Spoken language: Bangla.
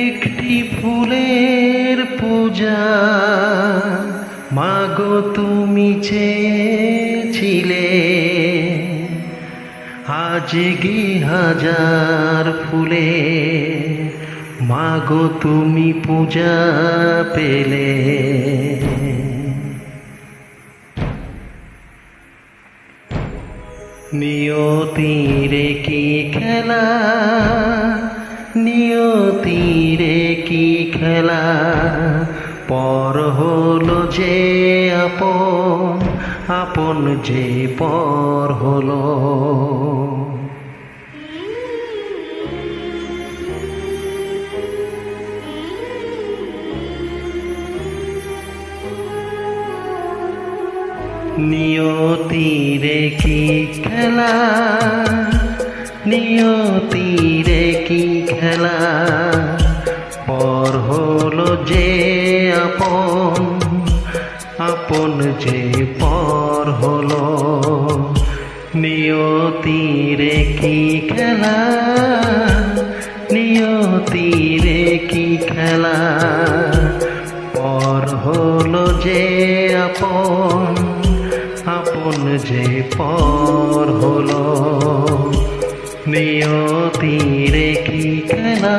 একটি ফুলের পূজা মাগো তুমি চেয়েছিলে, আজ গি হাজার ফুলে মাগো তুমি পূজা পেলে। নিয়তিরে কি খেলা, নিয়তিরে কি খেলা, পর হলো যে আপন, আপন যে পর হলো। নিয়তিরে কি খেলা, নিয়তিরে কি খেলা, পর হলো যে আপন, আপন যে পর হলো। নিয়তিরে কি খেলা, নিয়তিরে কি খেলা, পর হলো যে আপন, আপন যে পর হলো। নিয়তিরে কি খেলা।